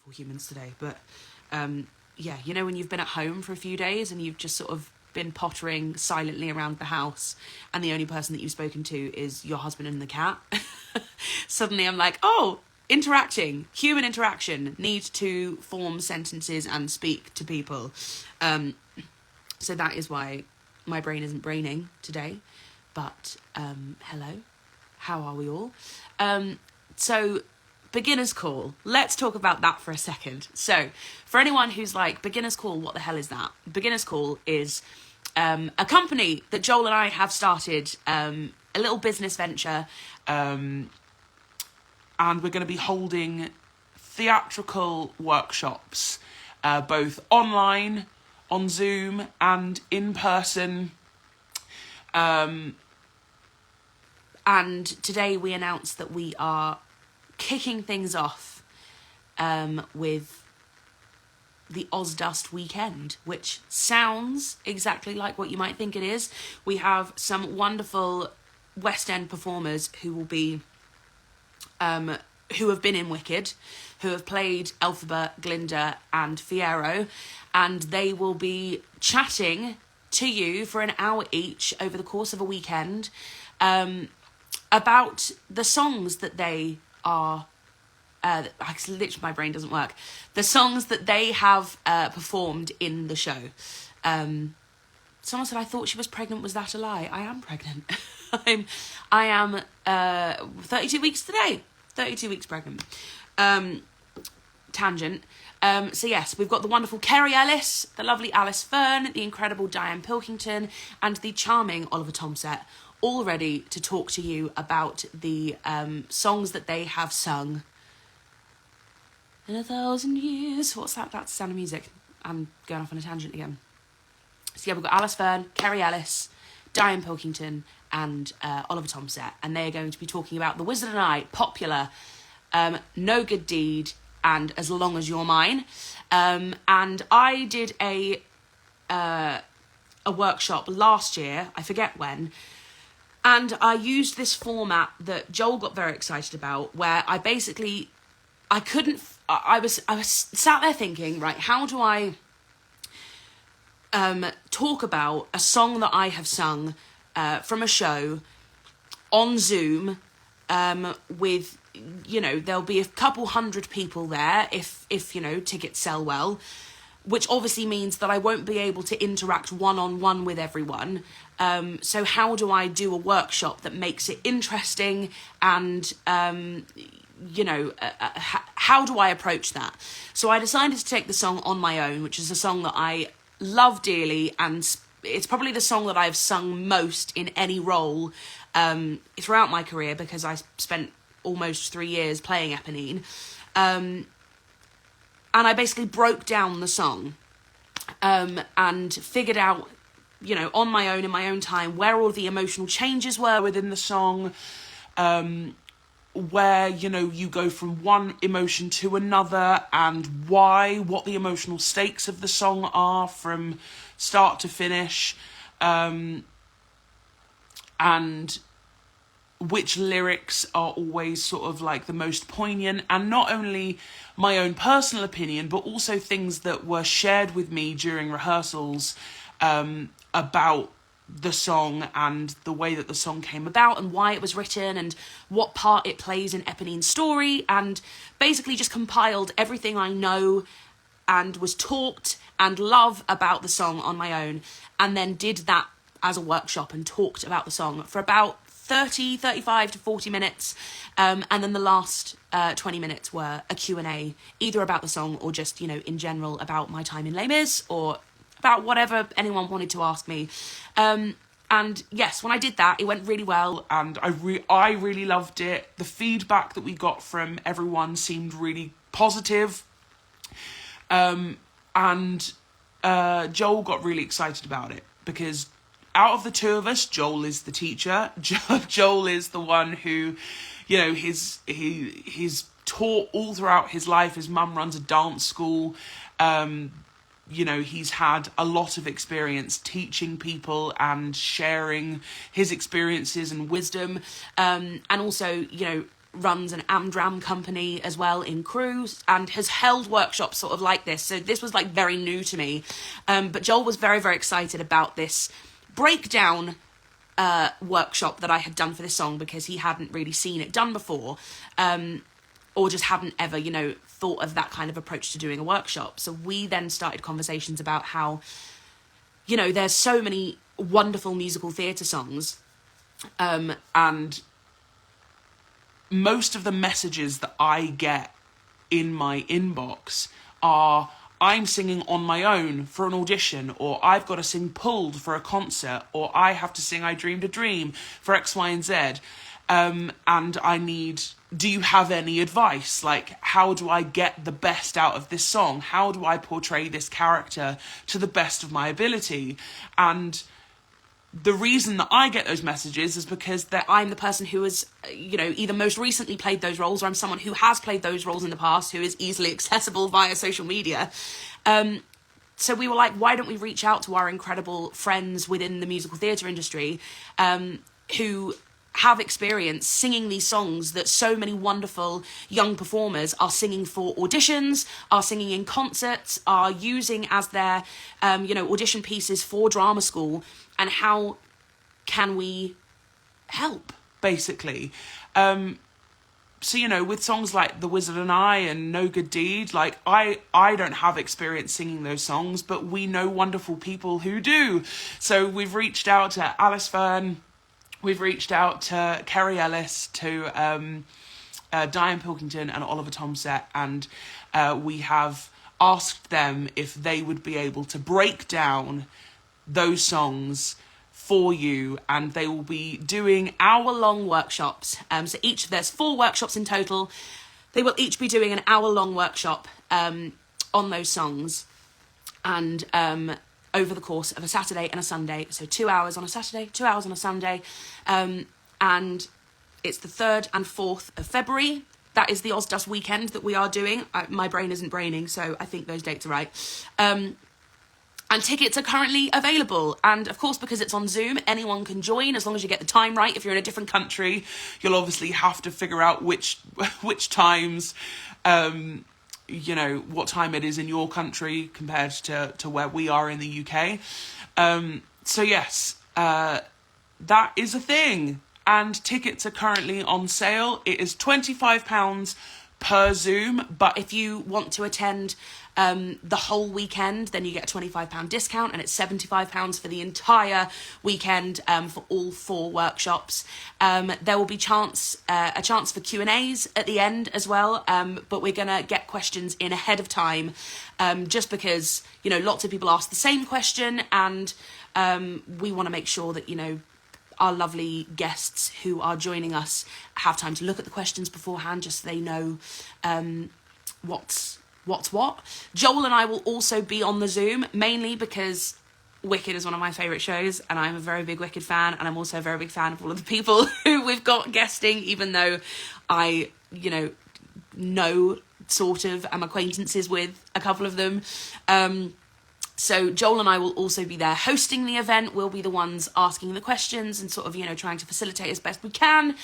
beautiful humans today. But yeah, you know when you've been at home for a few days and you've just sort of been pottering silently around the house and the only person that you've spoken to is your husband and the cat. Suddenly I'm like, oh, human interaction, need to form sentences and speak to people. So that is why my brain isn't braining today. But hello, how are we all? So beginner's call, let's talk about that for a second. So for anyone who's like, beginner's call, what the hell is that? Beginner's call is a company that Joel and I have started, a little business venture, and we're going to be holding theatrical workshops, both online, on Zoom, and in person. And today we announced that we are kicking things off with the Ozdust weekend, which sounds exactly like what you might think it is. We have some wonderful West End performers who will be, who have been in Wicked, who have played Elphaba, Glinda and Fiyero, and they will be chatting to you for an hour each over the course of a weekend about the songs that they are literally my brain doesn't work. The songs that they have performed in the show. Someone said I thought she was pregnant. Was that a lie? I am pregnant. I am 32 weeks today. 32 weeks pregnant. Tangent. So yes, we've got the wonderful Carrie Ellis, the lovely Alice Fern, the incredible Diane Pilkington, and the charming Oliver Tomset, all ready to talk to you about the songs that they have sung. In 1,000 years. What's that? That's the Sound of Music. I'm going off on a tangent again. So yeah, we've got Alice Fern, Carrie Ellis, Diane Pilkington, and Oliver Tomset. And they're going to be talking about The Wizard and I, Popular, No Good Deed, and As Long As You're Mine. And I did a workshop last year, I forget when, and I used this format that Joel got very excited about, where I basically... I was sat there thinking, right, how do I talk about a song that I have sung from a show on Zoom with, you know, there'll be a couple hundred people there if you know, tickets sell well, which obviously means that I won't be able to interact one-on-one with everyone. So how do I do a workshop that makes it interesting and... you know, how do I approach that? So I decided to take the song On My Own, which is a song that I love dearly, and it's probably the song that I've sung most in any role throughout my career, because I spent almost 3 years playing Eponine. And I basically broke down the song and figured out, you know, on my own, in my own time, where all the emotional changes were within the song, where, you know, you go from one emotion to another, and why, what the emotional stakes of the song are from start to finish, and which lyrics are always sort of like the most poignant, and not only my own personal opinion, but also things that were shared with me during rehearsals about the song and the way that the song came about and why it was written and what part it plays in Eponine's story, and basically just compiled everything I know and was taught and love about the song on my own, and then did that as a workshop and talked about the song for about 35 to 40 minutes, and then the last 20 minutes were a Q&A, either about the song or just, you know, in general about my time in Les Mis or about whatever anyone wanted to ask me. And yes, when I did that, it went really well, and I really loved it. The feedback that we got from everyone seemed really positive. And Joel got really excited about it, because out of the two of us, Joel is the teacher. Joel is the one who, you know, he's taught all throughout his life. His mum runs a dance school. You know, he's had a lot of experience teaching people and sharing his experiences and wisdom. And also, you know, runs an Amdram company as well in Crewe and has held workshops sort of like this. So this was like very new to me. But Joel was very, very excited about this breakdown workshop that I had done for this song, because he hadn't really seen it done before, or just hadn't ever, you know, thought of that kind of approach to doing a workshop. So we then started conversations about how, you know, there's so many wonderful musical theatre songs, and most of the messages that I get in my inbox are, I'm singing on my own for an audition, or I've got to sing pulled for a concert, or I have to sing I Dreamed a Dream for X, Y, and Z. And I need, do you have any advice? Like, how do I get the best out of this song? How do I portray this character to the best of my ability? And the reason that I get those messages is because that I'm the person who has, you know, either most recently played those roles, or I'm someone who has played those roles in the past, who is easily accessible via social media. So we were like, why don't we reach out to our incredible friends within the musical theatre industry, who have experience singing these songs that so many wonderful young performers are singing for auditions, are singing in concerts, are using as their, you know, audition pieces for drama school, and how can we help, basically? So, you know, with songs like The Wizard and I and No Good Deed, like, I don't have experience singing those songs, but we know wonderful people who do. So we've reached out to Alice Fern, we've reached out to Kerry Ellis, to Diane Pilkington and Oliver Tomset, and we have asked them if they would be able to break down those songs for you, and they will be doing hour-long workshops. So there's 4 workshops in total. They will each be doing an hour-long workshop on those songs, and over the course of a Saturday and a Sunday. So 2 hours on a Saturday, 2 hours on a Sunday, and it's the 3rd and 4th of February. That is the Ozdust weekend that we are doing. My brain isn't braining, so I think those dates are right. And tickets are currently available. And of course, because it's on Zoom, anyone can join as long as you get the time right. If you're in a different country, you'll obviously have to figure out which times, you know, what time it is in your country compared to where we are in the UK. So yes, that is a thing. And tickets are currently on sale. It is £25 per Zoom, but if you want to attend the whole weekend, then you get a £25 discount, and it's £75 for the entire weekend for all 4 workshops. There will be a chance for Q&As at the end as well, but we're going to get questions in ahead of time, just because, you know, lots of people ask the same question, and we want to make sure that, you know, our lovely guests who are joining us have time to look at the questions beforehand, just so they know what's what. Joel and I will also be on the Zoom, mainly because Wicked is one of my favourite shows, and I'm a very big Wicked fan, and I'm also a very big fan of all of the people who we've got guesting, even though I, you know sort of am acquaintances with a couple of them. So Joel and I will also be there hosting the event. We'll be the ones asking the questions and sort of, you know, trying to facilitate as best we can.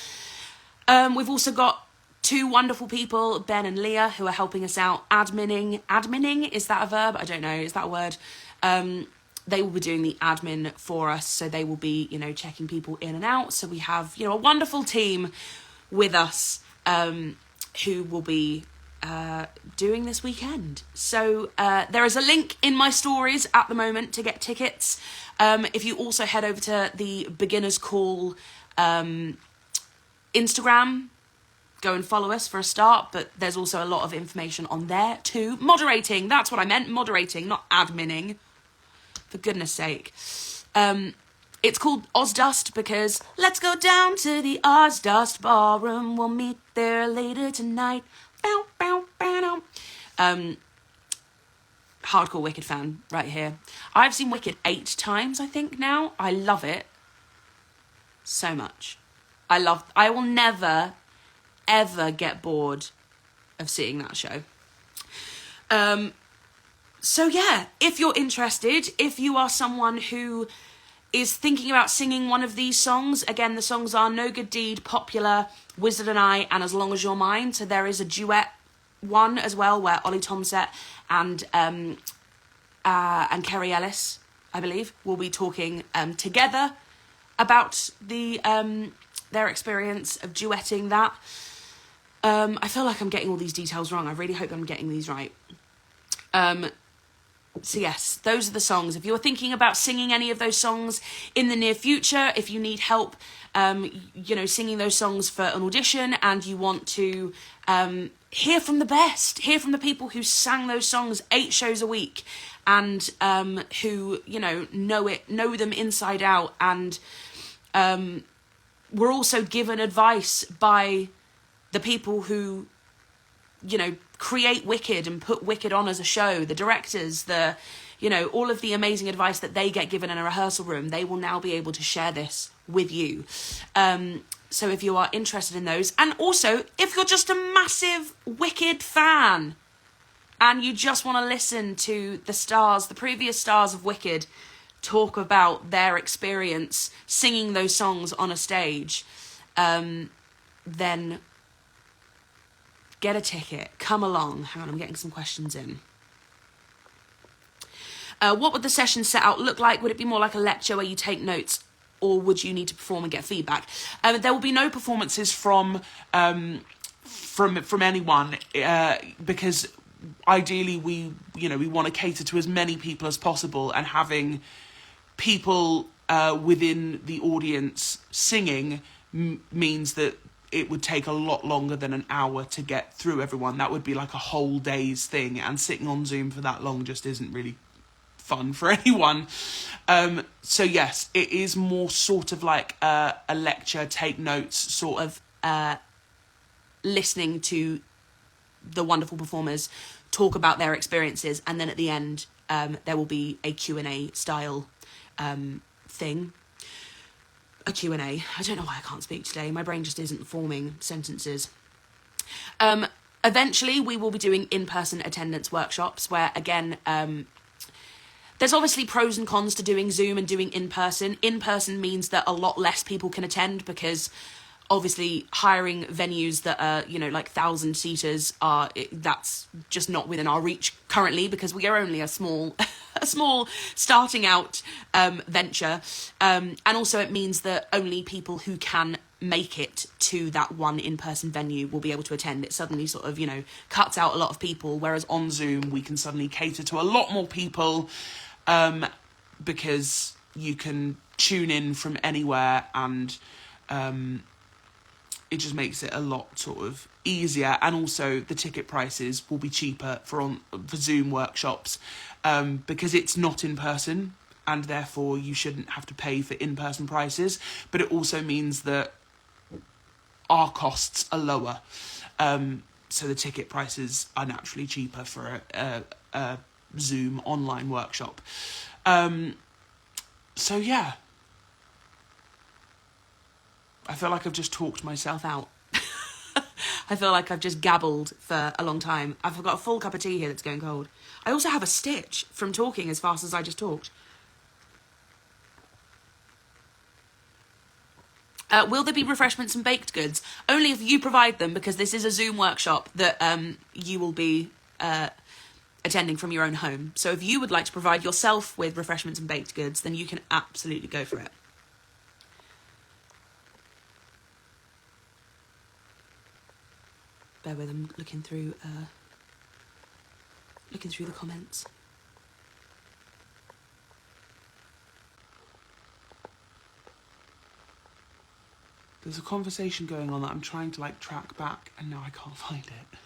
We've also got 2 wonderful people, Ben and Leah, who are helping us out adminning, is that a verb? I don't know, is that a word? They will be doing the admin for us, so they will be, you know, checking people in and out. So we have, you know, a wonderful team with us who will be doing this weekend. So there is a link in my stories at the moment to get tickets. If you also head over to the Beginners Call Instagram, go and follow us for a start, but there's also a lot of information on there too. Moderating, that's what I meant, moderating, not adminning, for goodness sake. It's called Ozdust because let's go down to the Ozdust ballroom, we'll meet there later tonight. Bow, bow, bow, bow. Hardcore Wicked fan right here. I've seen Wicked 8 times, I think, now. I love it so much. I will never, ever get bored of seeing that show. So yeah, if you're interested, if you are someone who is thinking about singing one of these songs. Again, the songs are No Good Deed, Popular, Wizard and I, and As Long As You're Mine. So there is a duet one as well where Ollie Tomset and Carrie Ellis, I believe, will be talking together about their experience of duetting that. I feel like I'm getting all these details wrong. I really hope I'm getting these right. So yes, those are the songs. If you're thinking about singing any of those songs in the near future, if you need help, singing those songs for an audition, and you want to hear from the best, hear from the people who sang those songs 8 shows a week, and who know them inside out, and were also given advice by the people who create Wicked and put Wicked on as a show, the directors, all of the amazing advice that they get given in a rehearsal room, they will now be able to share this with you. So if you are interested in those, and also if you're just a massive Wicked fan and you just want to listen to the previous stars of Wicked talk about their experience singing those songs on a stage, then get a ticket, come along. Hang on, I'm getting some questions in. What would the session set out look like? Would it be more like a lecture where you take notes, or would you need to perform and get feedback? There will be no performances from anyone, because ideally we want to cater to as many people as possible, and having people within the audience singing means that it would take a lot longer than an hour to get through everyone. That would be like a whole day's thing, and sitting on Zoom for that long just isn't really fun for anyone. So yes, it is more sort of like a lecture, take notes, sort of listening to the wonderful performers talk about their experiences, and then at the end there will be a Q&A style thing. A Q&A. I don't know why I can't speak today. My brain just isn't forming sentences. Eventually, we will be doing in-person attendance workshops where, again, there's obviously pros and cons to doing Zoom and doing in-person. In-person means that a lot less people can attend, because obviously hiring venues that are, like 1,000-seaters that's just not within our reach currently, because we are only a small starting out venture. And also it means that only people who can make it to that one in-person venue will be able to attend. It suddenly sort of, cuts out a lot of people, whereas on Zoom we can suddenly cater to a lot more people, because you can tune in from anywhere, and it just makes it a lot sort of easier. And also the ticket prices will be cheaper for Zoom workshops, because it's not in person, and therefore you shouldn't have to pay for in-person prices. But it also means that our costs are lower, so the ticket prices are naturally cheaper for a Zoom online workshop. So yeah, I feel like I've just talked myself out. I feel like I've just gabbled for a long time. I've got a full cup of tea here that's going cold. I also have a stitch from talking as fast as I just talked. Will there be refreshments and baked goods? Only if you provide them, because this is a Zoom workshop that you will be attending from your own home. So if you would like to provide yourself with refreshments and baked goods, then you can absolutely go for it. Bear with, I'm looking through the comments. There's a conversation going on that I'm trying to track back, and now I can't find it.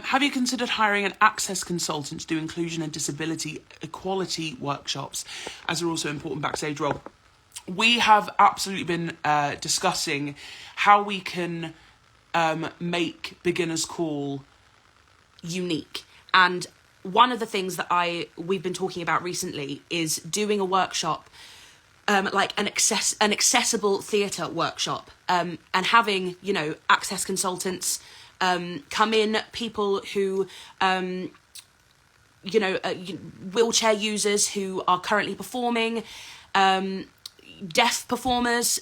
Have you considered hiring an access consultant to do inclusion and disability equality workshops, as they're also important backstage role? We have absolutely been discussing how we can make Beginner's Call unique. And one of the things that we've been talking about recently is doing a workshop, like an accessible theatre workshop, and having, you know, access consultants come in, people who, you know, wheelchair users who are currently performing, deaf performers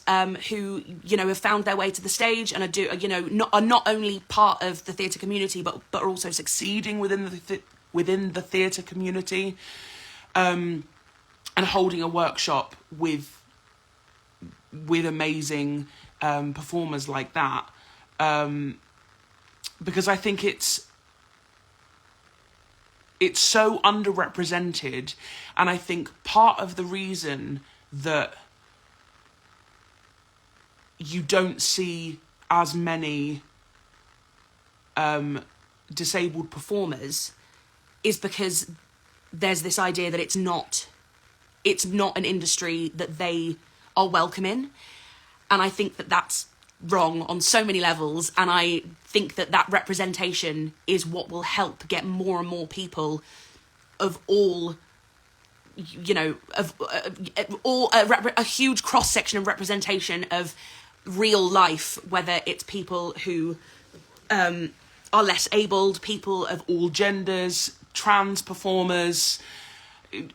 who, you know, have found their way to the stage and are not only part of the theatre community but are also succeeding within the theatre community, and holding a workshop with amazing performers like that, because I think it's so underrepresented, and I think part of the reason that you don't see as many disabled performers is because there's this idea that it's not an industry that they are welcome in. And I think that that's wrong on so many levels, and I think that representation is what will help get more and more people of all, you know, of a huge cross-section of representation of real life, whether it's people who are less abled, people of all genders, trans performers,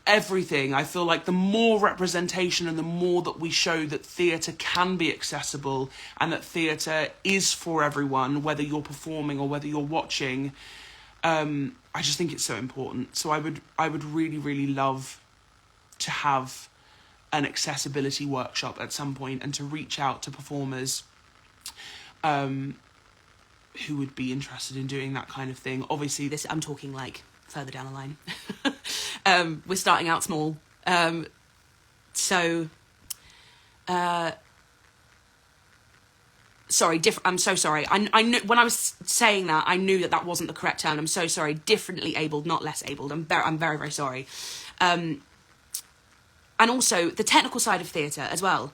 everything. I feel like the more representation and the more that we show that theatre can be accessible and that theatre is for everyone, whether you're performing or whether you're watching, I just think it's so important. So I would really, really love to have an accessibility workshop at some point and to reach out to performers who would be interested in doing that kind of thing. Obviously, this I'm talking like further down the line. We're starting out small. I'm so sorry. I knew when I was saying that, I knew that wasn't the correct term. I'm so sorry. Differently abled, not less abled. I'm very, very sorry. And also the technical side of theatre as well.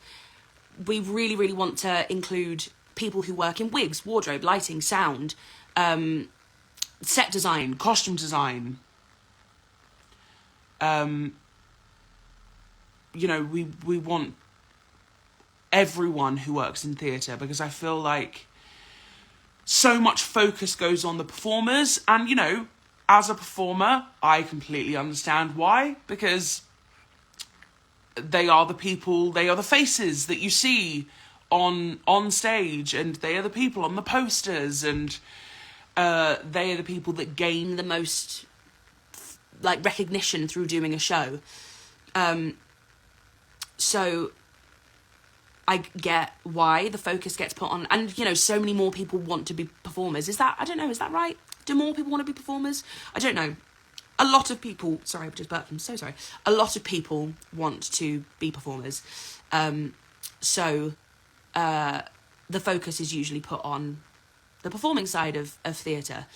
We really, really want to include people who work in wigs, wardrobe, lighting, sound, set design, costume design. You know, we want everyone who works in theatre, because I feel like so much focus goes on the performers, and, you know, as a performer, I completely understand why, because they are the people, they are the faces that you see on stage, and they are the people on the posters, and they are the people that gain the most like recognition through doing a show. So I get why the focus gets put on, and, you know, so many more people want to be performers. Is that right? Do more people want to be performers? I don't know. A lot of people, sorry, I just burped, I'm so sorry. A lot of people want to be performers. So the focus is usually put on the performing side of theatre.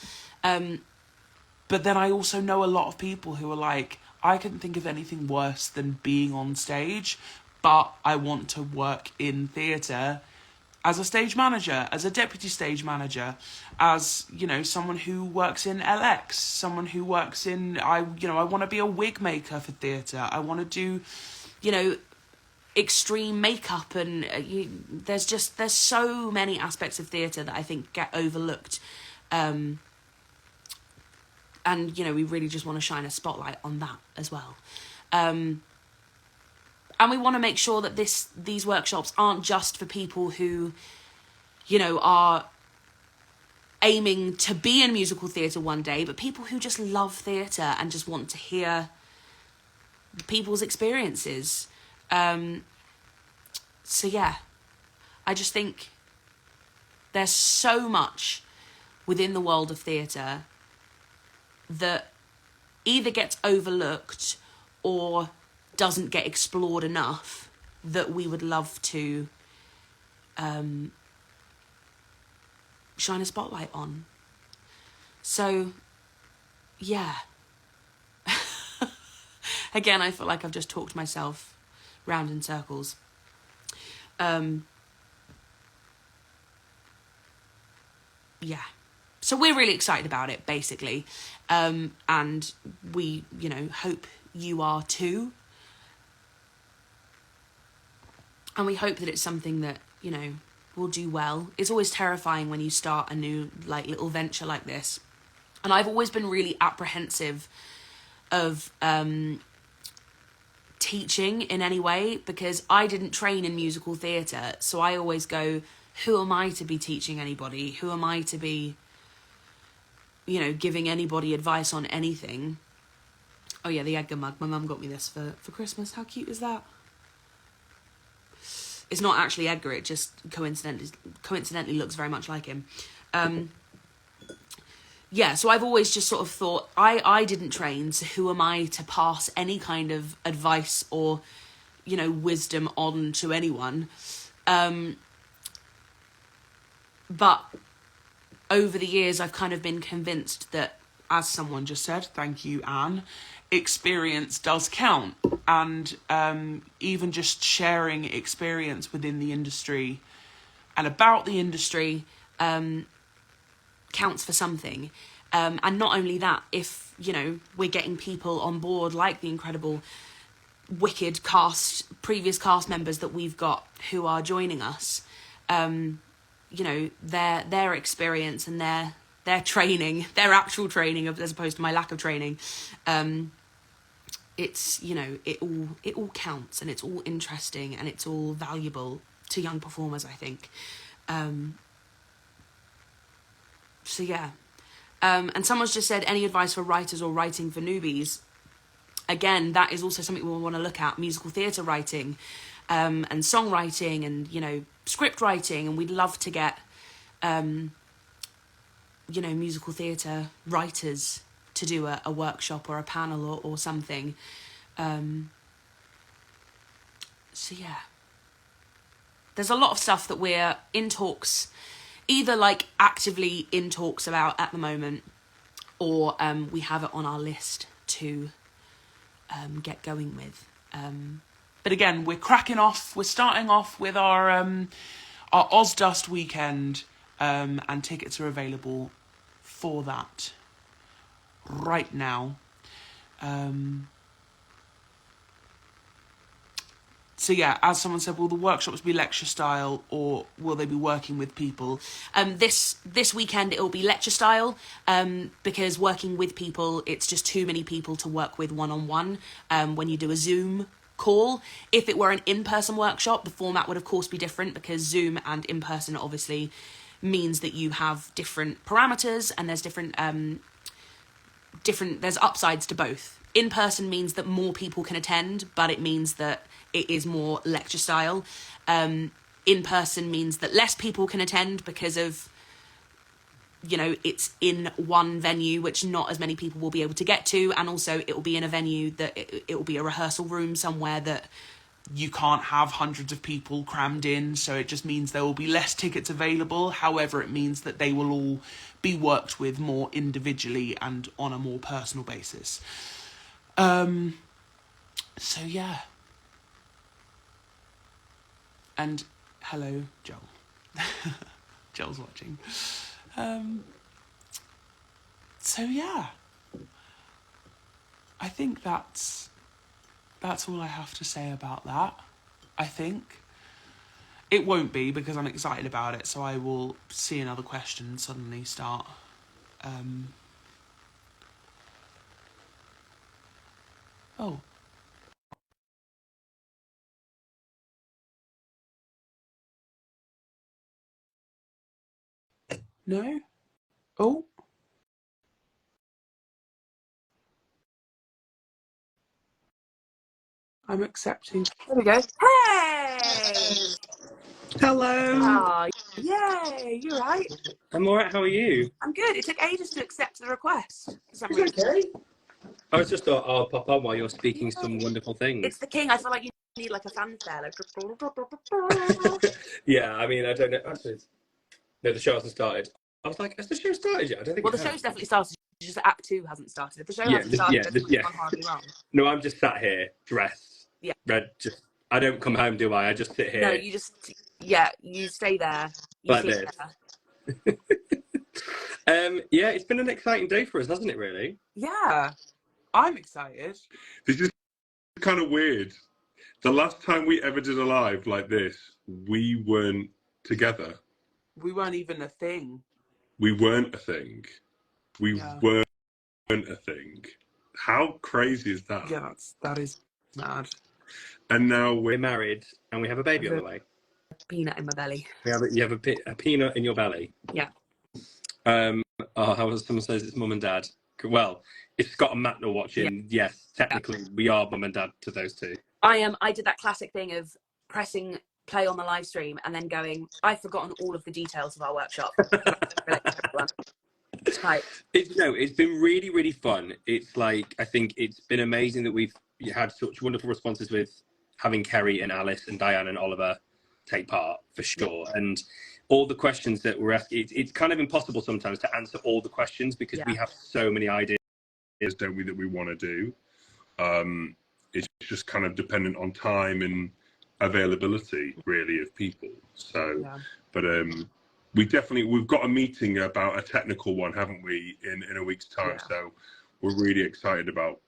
But then I also know a lot of people who are like, I couldn't think of anything worse than being on stage, but I want to work in theatre as a stage manager, as a deputy stage manager, as, you know, someone who works in LX, someone who works in, I want to be a wig maker for theatre. I want to do, you know, extreme makeup, and there's so many aspects of theatre that I think get overlooked. And, you know, we really just want to shine a spotlight on that as well. And we want to make sure that these workshops aren't just for people who, you know, are aiming to be in musical theatre one day, but people who just love theatre and just want to hear people's experiences. So yeah, I just think there's so much within the world of theatre that either gets overlooked or doesn't get explored enough that we would love to shine a spotlight on. So, yeah. Again, I feel like I've just talked myself round in circles. Yeah. So we're really excited about it, basically. And we, hope you are too. And we hope that it's something that, will do well. It's always terrifying when you start a new, little venture like this. And I've always been really apprehensive of teaching in any way, because I didn't train in musical theatre. So I always go, who am I to be teaching anybody? Who am I to be, giving anybody advice on anything? Oh yeah, the Edgar mug. My mum got me this for Christmas. How cute is that? It's not actually Edgar, it just coincidentally looks very much like him. Yeah, so I've always just sort of thought, I didn't train, so who am I to pass any kind of advice or, wisdom on to anyone? But over the years, I've kind of been convinced that, as someone just said, thank you, Anne, experience does count. And even just sharing experience within the industry and about the industry counts for something. And not only that, if, we're getting people on board like the incredible, wicked previous cast members that we've got who are joining us, their experience and their training, their actual training, as opposed to my lack of training, it's, it all counts, and it's all interesting, and it's all valuable to young performers, I think. So yeah. And someone's just said, any advice for writers or writing for newbies? Again, that is also something we want to look at, musical theatre writing, and songwriting, and, script writing, and we'd love to get, musical theatre writers to do a workshop or a panel or something. So yeah. There's a lot of stuff that we're in talks, either actively in talks about at the moment, or we have it on our list to get going with. But again, we're cracking off. We're starting off with our Ozdust weekend, and tickets are available for that right now. So yeah, as someone said, will the workshops be lecture style, or will they be working with people? This weekend it will be lecture style, because working with people, it's just too many people to work with one-on-one when you do a Zoom call. If it were an in-person workshop, the format would of course be different, because Zoom and in-person obviously means that you have different parameters, and there's different there's upsides to both. In-person means that more people can attend, but it means that it is more lecture style. In-person means that less people can attend because of, it's in one venue, which not as many people will be able to get to. And also it will be in a venue that it will be a rehearsal room somewhere that you can't have hundreds of people crammed in, so it just means there will be less tickets available. However, it means that they will all be worked with more individually and on a more personal basis. So yeah. And hello, Joel. Joel's watching. So yeah. I think that's all I have to say about that. I think. It won't be, because I'm excited about it, so I will see another question and suddenly start oh. No? Oh. I'm accepting. There we go. Hey! Hello. Oh, yay! You right? I'm alright, how are you? I'm good. It took ages to accept the request for some It's reason. okay. I was just thought I'll pop on while you're speaking some wonderful things. It's the king. I feel like you need a fanfare. Yeah, I mean, I don't know. Actually, no, the show hasn't started. I was like, has the show started yet? I don't think Well, it the has. show's definitely started. Just Act 2 hasn't started. If the show hasn't started, then something's gone horribly wrong. No, I'm just sat here, dressed. Yeah. Red, I don't come home, do I? I just sit here. No, you just, you stay there. You Like sleep this. there. Yeah, it's been an exciting day for us, hasn't it, really? Yeah, I'm excited. This is kind of weird. The last time we ever did a live like this, we weren't together. We weren't even a thing. We weren't a thing. We Yeah. weren't a thing. How crazy is that? Yeah, that is mad. And now We're married and we have a baby on the way. Peanut in my belly. You have a peanut in your belly. Yeah. How someone says it's mum and dad. Well, if Scott and Matt are watching, yes, technically we are mum and dad to those two. I did that classic thing of pressing play on the live stream and then going, I've forgotten all of the details of our workshop. It's been really, really fun. It's like, I think it's been amazing that we've had such wonderful responses with having Carrie and Alice and Diane and Oliver take part, for sure. And all the questions that we're asking, it's kind of impossible sometimes to answer all the questions because we have so many ideas, don't we, that we want to do. It's just kind of dependent on time and availability, really, of people. So, but we've got a meeting about a technical one, haven't we, in a week's time? So we're really excited about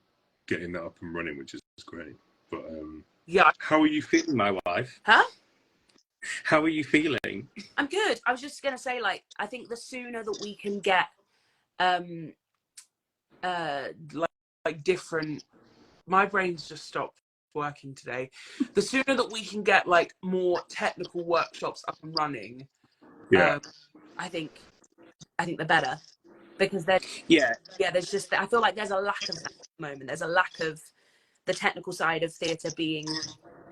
getting that up and running, which is great. But how are you feeling, my wife? Huh? How are you feeling? I'm good. I was just gonna say, like, I think the sooner that we can get like different, my brain's just stopped working today. The sooner that we can get like more technical workshops up and running, I think the better, because there's just, I feel like there's a lack of that at the moment. There's a lack of the technical side of theatre being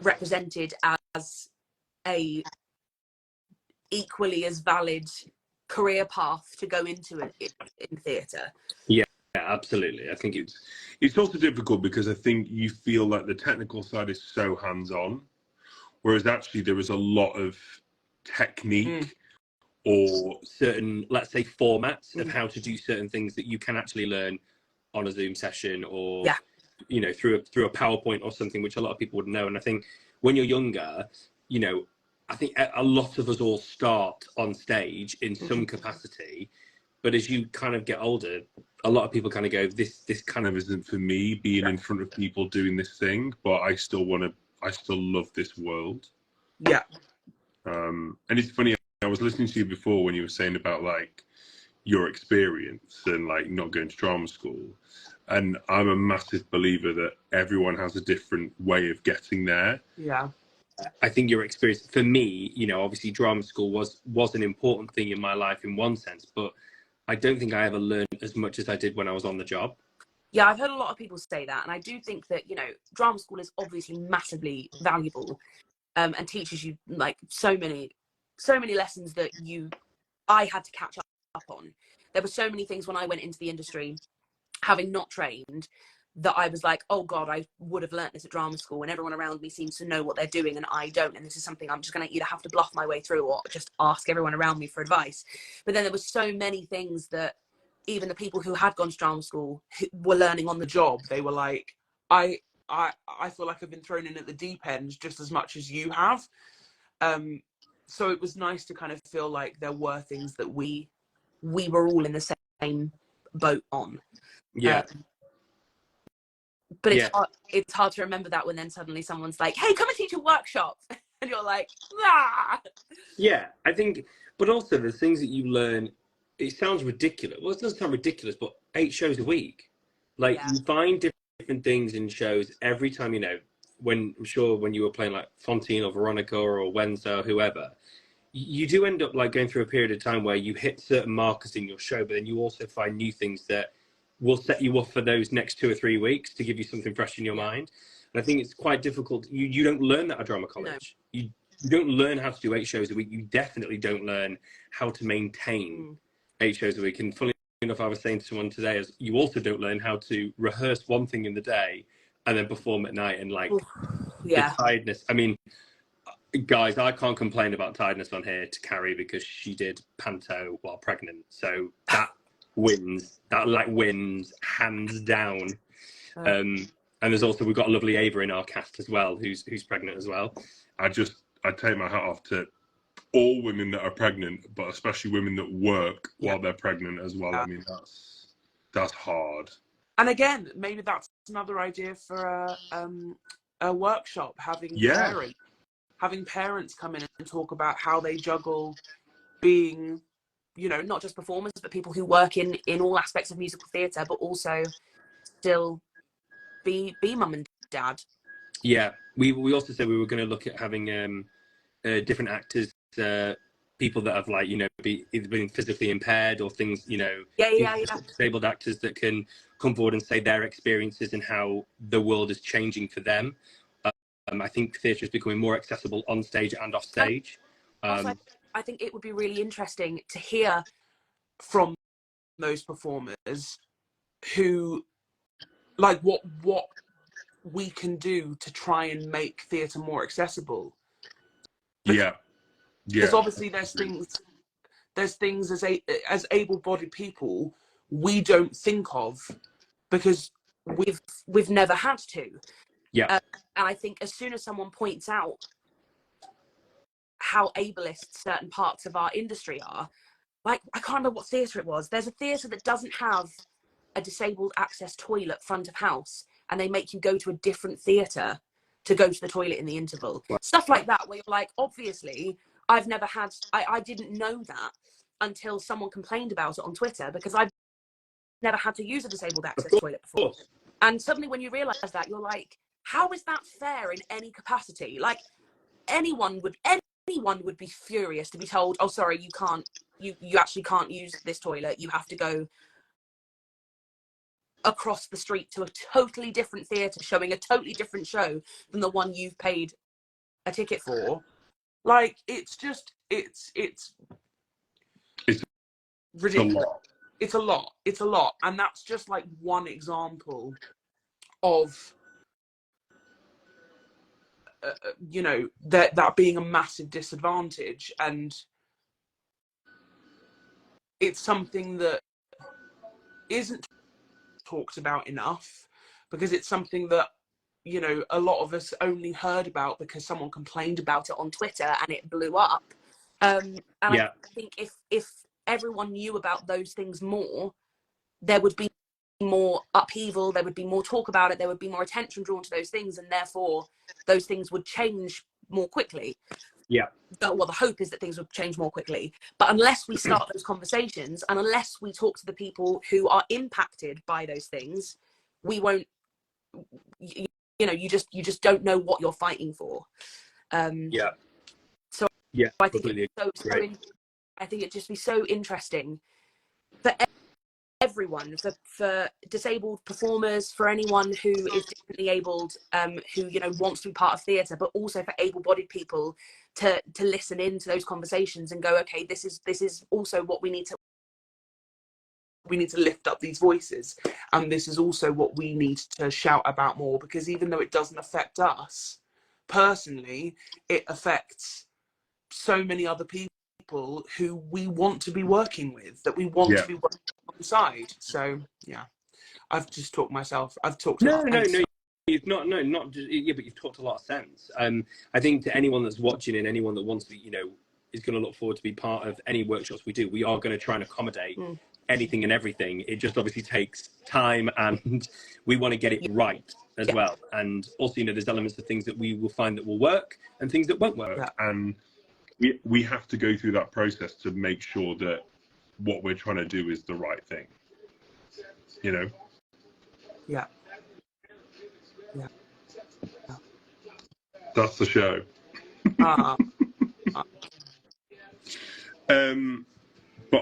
represented as a equally as valid career path to go into in theatre. Yeah, absolutely. I think it's also difficult because I think you feel like the technical side is so hands-on, whereas actually there is a lot of technique or certain, let's say, formats of how to do certain things that you can actually learn on a Zoom session or you know, through a PowerPoint or something, which a lot of people would know. And I think when you're younger, you know, I think a lot of us all start on stage in some capacity, but as you kind of get older, a lot of people kind of go, this kind of isn't for me, being in front of people doing this thing, but I still love this world. Yeah. And it's funny, I was listening to you before when you were saying about like your experience and like not going to drama school. And I'm a massive believer that everyone has a different way of getting there. Yeah. I think your experience, for me, you know, obviously drama school was an important thing in my life in one sense, but I don't think I ever learned as much as I did when I was on the job. Yeah, I've heard a lot of people say that, and I do think that, you know, drama school is obviously massively valuable, and teaches you like so many lessons that I had to catch up on. There were so many things when I went into the industry, having not trained, that I was like, oh God, I would have learnt this at drama school, and everyone around me seems to know what they're doing and I don't. And this is something I'm just going to either have to bluff my way through or just ask everyone around me for advice. But then there were so many things that even the people who had gone to drama school were learning on the job. They were like, I feel like I've been thrown in at the deep end just as much as you have. So it was nice to kind of feel like there were things that we were all in the same boat on. Yeah. But it's hard to remember that when then suddenly someone's like, hey, come and teach a workshop. And you're like, ah. Yeah, I think, but also the things that you learn, it sounds ridiculous. Well, it doesn't sound ridiculous, but 8 shows a week. Like, you find different things in shows every time, you know, when you were playing like Fontaine or Veronica or Wednesday or whoever, you do end up like going through a period of time where you hit certain markers in your show, but then you also find new things that will set you up for those next 2 or 3 weeks to give you something fresh in your mind. And I think it's quite difficult. You don't learn that at drama college. No. You don't learn how to do 8 shows a week. You definitely don't learn how to maintain 8 shows a week. And funny enough, I was saying to someone today, is you also don't learn how to rehearse one thing in the day and then perform at night, and like the tiredness. I mean, guys, I can't complain about tiredness on here to Carrie because she did panto while pregnant. So that wins hands down. And there's also, we've got a lovely Ava in our cast as well, who's pregnant as well. I take my hat off to all women that are pregnant, but especially women that work while they're pregnant as well. I mean, that's hard. And again, maybe that's another idea for a workshop, having parents come in and talk about how they juggle being, you know, not just performers, but people who work in all aspects of musical theatre, but also still be mum and dad. Yeah, we also said we were going to look at having different actors, people that have, like, you know, either been physically impaired or things, you know, disabled actors that can come forward and say their experiences and how the world is changing for them. I think theatre is becoming more accessible on stage and off stage. Also, I think it would be really interesting to hear from those performers who, like, what we can do to try and make theatre more accessible. Because obviously there's things as able-bodied people we don't think of because we've never had to. And I think as soon as someone points out how ableist certain parts of our industry are, like, I can't remember what theatre it was. There's a theatre that doesn't have a disabled access toilet front of house, and they make you go to a different theatre to go to the toilet in the interval. Stuff like that, where you're like, obviously, I didn't know that until someone complained about it on Twitter, because I've never had to use a disabled access toilet before. And suddenly when you realise that, you're like, how is that fair in any capacity? Like, anyone would be furious to be told, oh, sorry, you actually can't use this toilet. You have to go across the street to a totally different theatre showing a totally different show than the one you've paid a ticket for. Like, it's ridiculous. It's a lot. And that's just like one example of you know, that being a massive disadvantage. And it's something that isn't talked about enough, because it's something that, you know, a lot of us only heard about because someone complained about it on Twitter and it blew up. I think if everyone knew about those things more, there would be more upheaval, there would be more talk about it, there would be more attention drawn to those things, and therefore those things would change more quickly. Well, the hope is that things would change more quickly. But unless we start those conversations, and unless we talk to the people who are impacted by those things, we won't, you know, you just don't know what you're fighting for. So I think I think it'd just be so interesting for everyone, for disabled performers, for anyone who is differently abled, who, you know, wants to be part of theatre, but also for able-bodied people to listen into those conversations and go, okay, this is also what we need to lift up these voices, and this is also what we need to shout about more, because even though it doesn't affect us personally, it affects so many other people who we want to be working with, that we want to be working alongside. So yeah, I've just talked myself. I've talked a lot. You've not just, but you've talked a lot of sense. I think to anyone that's watching and anyone that wants to, you know, is going to look forward to be part of any workshops we do, we are going to try and accommodate anything and everything. It just obviously takes time, and we want to get it right as well. And also, you know, there's elements of things that we will find that will work and things that won't work. And we have to go through that process to make sure that what we're trying to do is the right thing, you know. That's the show. But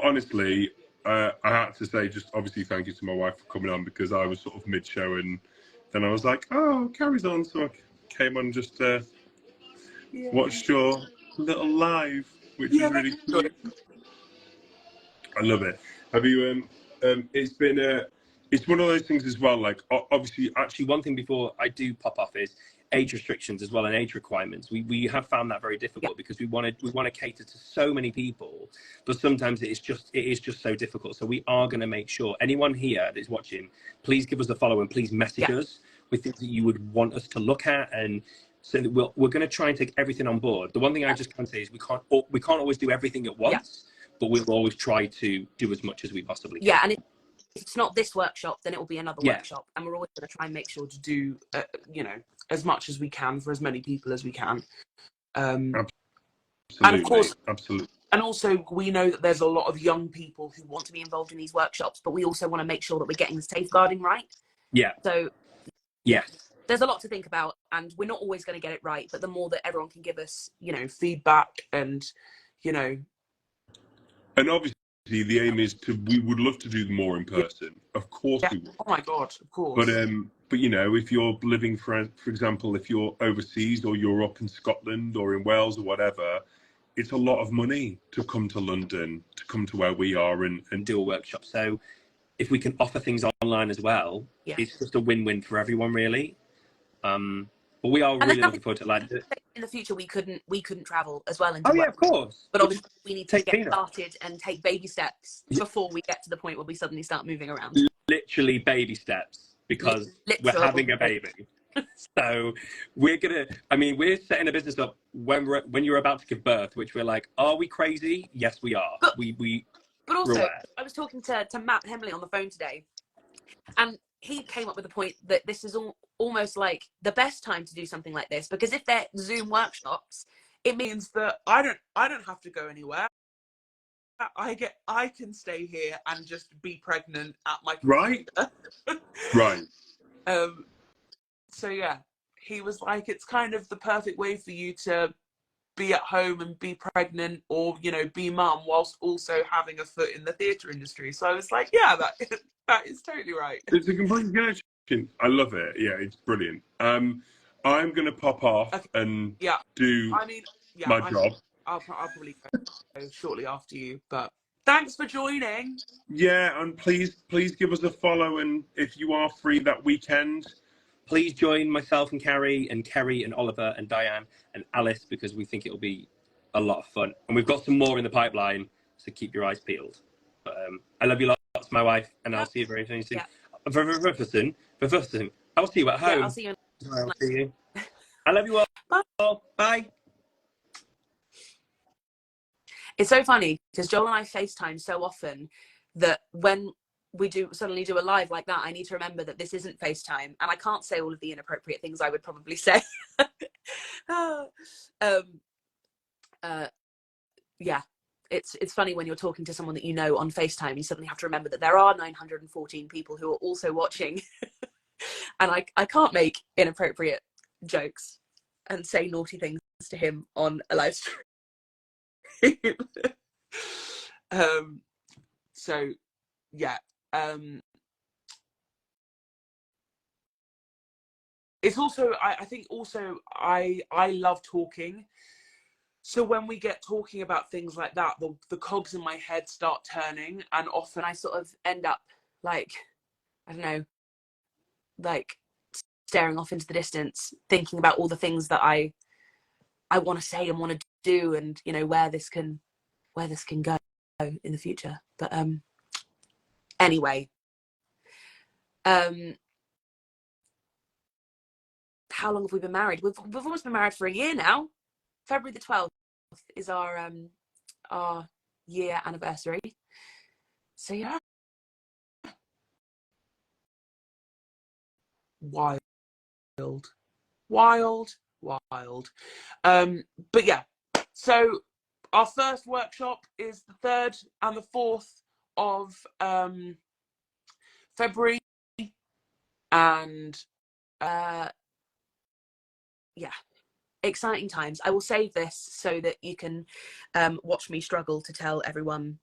honestly, I had to say, just obviously thank you to my wife for coming on, because I was sort of mid-show and then I was like, oh, Carrie's on, so I came on just watched your little live, which was really cute. I love it. Have you? It's been it's one of those things as well. Like, obviously, actually, one thing before I do pop off is age restrictions as well, and age requirements. We have found that very difficult because we want to cater to so many people, but sometimes it is just so difficult. So we are going to make sure anyone here that is watching, please give us a follow and please message us with things that you would want us to look at, and so that we're going to try and take everything on board. The one thing I just can say is we can't always do everything at once, but we'll always try to do as much as we possibly can. Yeah, and if it's not this workshop, then it will be another workshop, and we're always going to try and make sure to do, you know, as much as we can for as many people as we can. Absolutely, and of course, absolutely. And also, we know that there's a lot of young people who want to be involved in these workshops, but we also want to make sure that we're getting the safeguarding right. Yeah. So, yes, there's a lot to think about, and we're not always going to get it right. But the more that everyone can give us, you know, feedback and, you know. And obviously, the aim is we would love to do more in person. Of course we would. Oh my God, of course. But you know, if you're living, for example, if you're overseas or you're up in Scotland or in Wales or whatever, it's a lot of money to come to London, to come to where we are and do a workshop. So if we can offer things online as well, it's just a win-win for everyone, really. But we are really looking forward to like in the future we couldn't travel as well. Oh yeah, of course. But obviously we need to get started and take baby steps before we get to the point where we suddenly start moving around. Literally baby steps, because we're having a baby. So we're setting a business up when you're about to give birth, which we're like, are we crazy? Yes, we are. But also, I was talking to Matt Hemley on the phone today, and he came up with the point that this is almost like the best time to do something like this, because if they're Zoom workshops, it means that I don't have to go anywhere. I can stay here and just be pregnant at my computer. Right. So yeah, he was like, it's kind of the perfect way for you to be at home and be pregnant, or, you know, be mum whilst also having a foot in the theatre industry. So I was like, yeah, that is totally right. It's a complete connection. I love it. Yeah, it's brilliant. I'm going to pop off and do my job. I'll probably go shortly after you, but thanks for joining. Yeah, and please give us a follow, and if you are free that weekend, please join myself and Carrie and Kerry and Oliver and Diane and Alice, because we think it'll be a lot of fun. And we've got some more in the pipeline, so keep your eyes peeled. But, I love you lots, my wife, and I'll see you very soon. Yeah. I'll see you at home. Yeah, I'll see you. I'll see you. I love you all. Bye. Bye. It's so funny because Joel and I FaceTime so often that when we suddenly do a live like that, I need to remember that this isn't FaceTime, and I can't say all of the inappropriate things I would probably say. Yeah, it's funny when you're talking to someone that you know on FaceTime, you suddenly have to remember that there are 914 people who are also watching, and I can't make inappropriate jokes and say naughty things to him on a live stream. So yeah, it's also I think also I love talking, so when we get talking about things like that, the cogs in my head start turning, and often I sort of end up like, I don't know, like staring off into the distance, thinking about all the things that I want to say and want to do, and you know where this can go in the future. But anyway, how long have we been married? We've almost been married for a year now. February the 12th is our year anniversary. So yeah, wild. But yeah, so our first workshop is the 3rd and the 4th of February, and yeah, exciting times. I will save this so that you can watch me struggle to tell everyone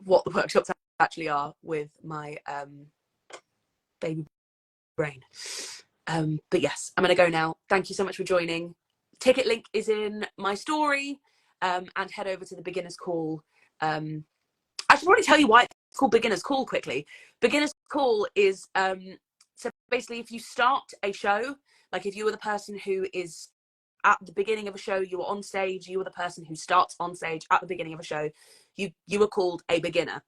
what the workshops actually are with my baby brain. But yes, I'm going to go now. Thank you so much for joining. Ticket link is in my story, and head over to the beginner's call. I should probably tell you why it's called beginner's call quickly. Beginner's call is so basically if you start a show, like if you were the person who is at the beginning of a show, you were on stage, you were the person who starts on stage at the beginning of a show, you were called a beginner.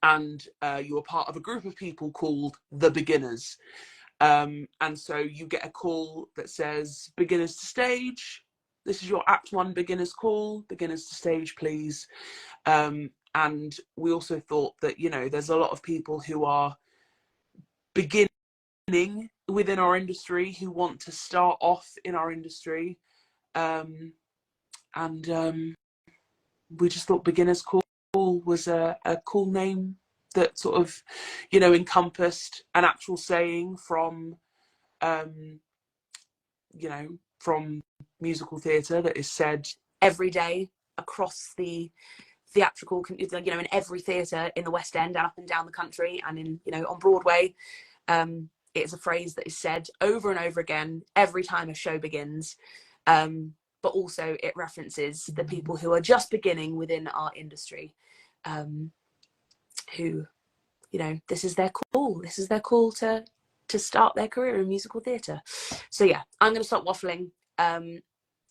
And you were part of a group of people called the beginners. And so you get a call that says beginners to stage. This is your Act 1 beginners call. Beginners to stage, please. And we also thought that, you know, there's a lot of people who are beginning within our industry, who want to start off in our industry. We just thought beginners call was a cool name that sort of, you know, encompassed an actual saying from, you know, from musical theatre that is said every day across the theatrical, you know, in every theatre in the West End and up and down the country, and in, you know, on Broadway. It's a phrase that is said over and over again every time a show begins. But also it references the people who are just beginning within our industry, who, you know, this is their call. This is their call to start their career in musical theatre. So yeah, I'm going to stop waffling.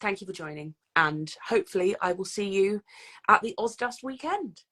Thank you for joining, and hopefully I will see you at the Ozdust weekend.